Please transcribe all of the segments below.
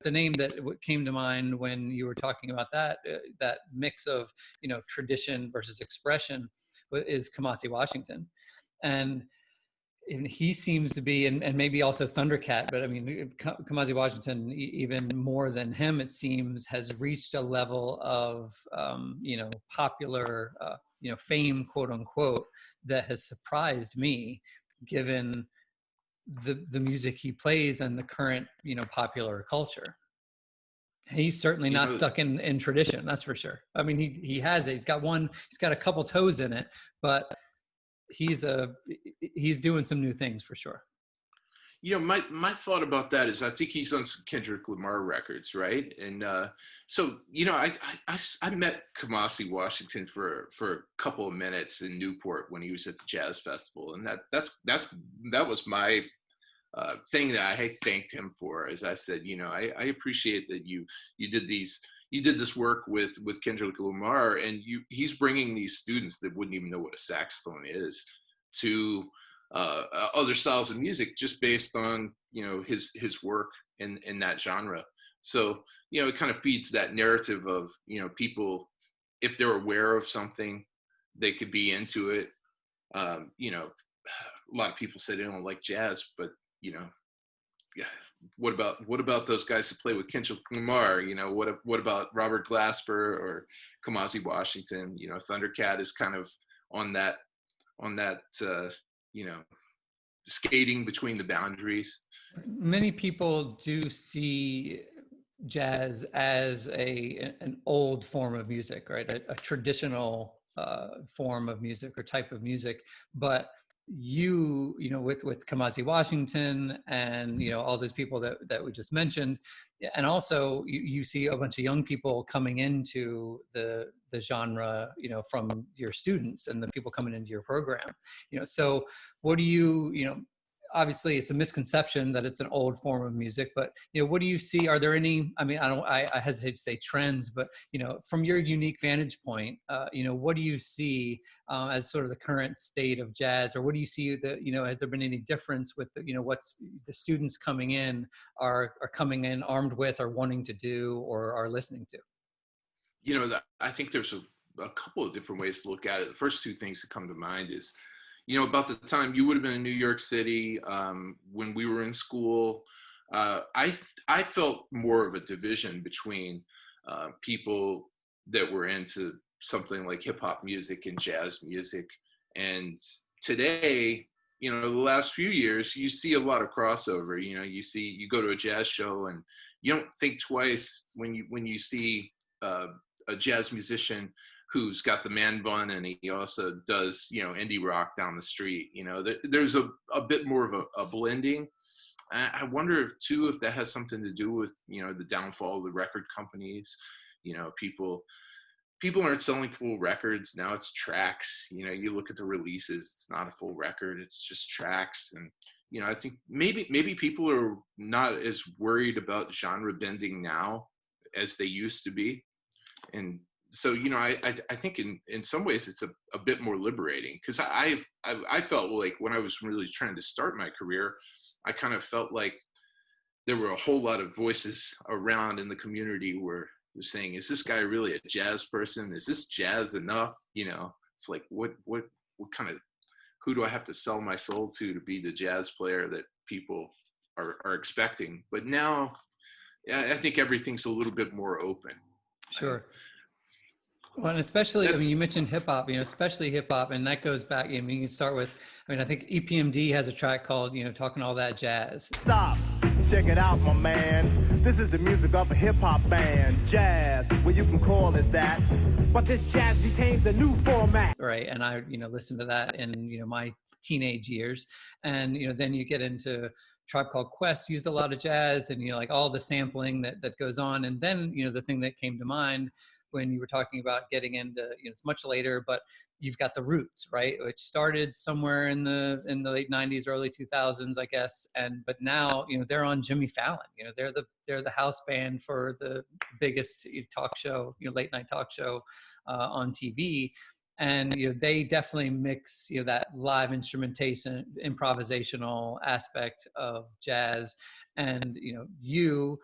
the name that came to mind when you were talking about that, that mix of, tradition versus expression is Kamasi Washington. And he seems to be, and maybe also Thundercat, but I mean, Kamasi Washington, even more than him, it seems, has reached a level of, popular, fame, quote unquote, that has surprised me, given the music he plays and the current, popular culture. He's certainly not stuck in tradition, that's for sure. I mean, he has it. He's got a couple toes in it, but he's doing some new things for sure. My thought about that is I think he's on some Kendrick Lamar records, right? And so I met Kamasi Washington for a couple of minutes in Newport when he was at the Jazz Festival, and that was my thing that I thanked him for. As I said, I appreciate that you did this work with Kendrick Lamar, and he's bringing these students that wouldn't even know what a saxophone is to other styles of music just based on his work in that genre. So it kind of feeds that narrative of people, if they're aware of something, they could be into it. A lot of people say they don't like jazz, but what about those guys who play with Kendrick Lamar? What about Robert Glasper or Kamasi Washington? Thundercat is kind of on that skating between the boundaries. Many people do see jazz as an old form of music, right? A traditional form of music or type of music, but with Kamasi Washington and all those people that we just mentioned, and also you see a bunch of young people coming into the genre, from your students and the people coming into your program, so what do you obviously it's a misconception that it's an old form of music, but what do you see? Are there any, I hesitate to say trends, but from your unique vantage point, what do you see as sort of the current state of jazz, or what do you see that has there been any difference with what's the students coming in are coming in armed with, or wanting to do, or are listening to? I think there's a couple of different ways to look at it. The first two things that come to mind is about the time you would have been in New York City, when we were in school, I felt more of a division between people that were into something like hip hop music and jazz music. And today, the last few years, you see a lot of crossover. You go to a jazz show and you don't think twice when you see a jazz musician who's got the man bun and he also does, indie rock down the street. There's a bit more of a blending. I wonder if that has something to do with, the downfall of the record companies. People aren't selling full records. Now it's tracks. You look at the releases, it's not a full record. It's just tracks. And, I think maybe people are not as worried about genre bending now as they used to be. And so, I think in some ways it's a bit more liberating, because I felt like when I was really trying to start my career, I kind of felt like there were a whole lot of voices around in the community where they're saying, is this guy really a jazz person? Is this jazz enough? It's like, what kind of, who do I have to sell my soul to be the jazz player that people are expecting? But now, I think everything's a little bit more open. Sure. Well, and especially, you mentioned hip hop, especially hip hop, and that goes back. You can start with, I think EPMD has a track called, Talking All That Jazz. Stop, check it out, my man. This is the music of a hip hop band, jazz, well, you can call it that. But this jazz retains a new format. Right, and I, listened to that in, my teenage years, and then you get into Tribe Called Quest used a lot of jazz, and like all the sampling that goes on, and then the thing that came to mind when you were talking about getting into, it's much later, but you've got the Roots, right? Which started somewhere in the late 90s, early 2000s, I guess. But now, they're on Jimmy Fallon. They're the house band for the biggest talk show, late night talk show on TV. And they definitely mix that live instrumentation, improvisational aspect of jazz. And you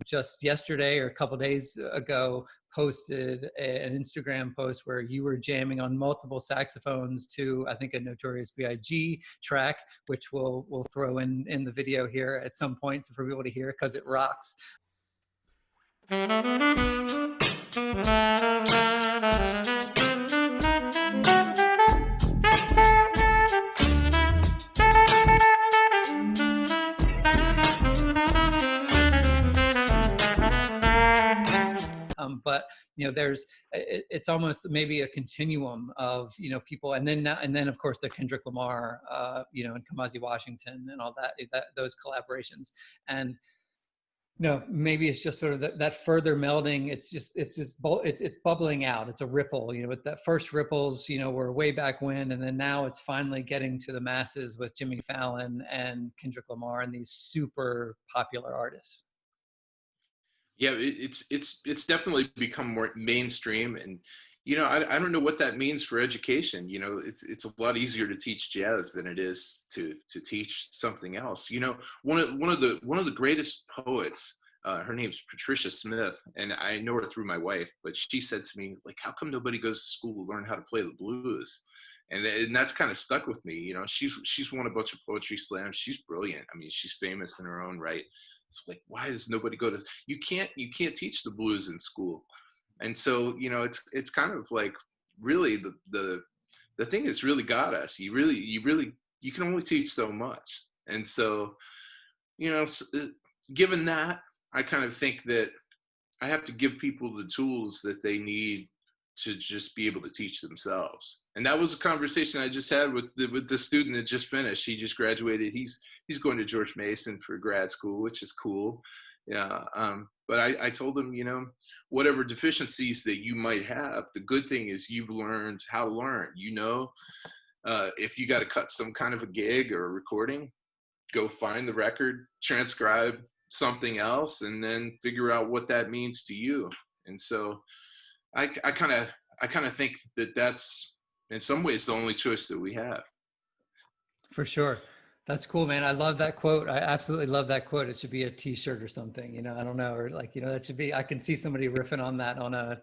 just yesterday or a couple days ago posted an Instagram post where you were jamming on multiple saxophones to, I think, a Notorious B.I.G track, which we'll throw in the video here at some point so for people to hear, because it rocks. But it's almost maybe a continuum of people, and then of course the Kendrick Lamar and Kamasi Washington and all that those collaborations. And maybe it's just sort of that further melding. It's bubbling out. It's a ripple. With that first ripples, were way back when, and then now it's finally getting to the masses with Jimmy Fallon and Kendrick Lamar and these super popular artists. Yeah, it's definitely become more mainstream, and I don't know what that means for education. It's a lot easier to teach jazz than it is to teach something else. One of the greatest poets, her name's Patricia Smith, and I know her through my wife, but she said to me, like, how come nobody goes to school to learn how to play the blues? And that's kind of stuck with me. She's won a bunch of poetry slams. She's brilliant. I mean, she's famous in her own right. It's like, why does nobody go to? You can't teach the blues in school. And so it's kind of like, really the thing that's really got us. You can only teach so much. And so given that, I kind of think that I have to give people the tools that they need to just be able to teach themselves. And that was a conversation I just had with the student that just finished. He just graduated. He's going to George Mason for grad school, which is cool. Yeah. But I told him, whatever deficiencies that you might have, the good thing is you've learned how to learn. If you got to cut some kind of a gig or a recording, go find the record, transcribe something else, and then figure out what that means to you. And so I kind of think that that's in some ways the only choice that we have. For sure. That's cool, man. I love that quote. I absolutely love that quote. It should be a t-shirt or something, I don't know, or like, that should be, I can see somebody riffing on that on a,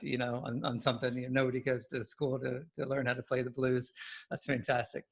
on something, nobody goes to school to learn how to play the blues. That's fantastic.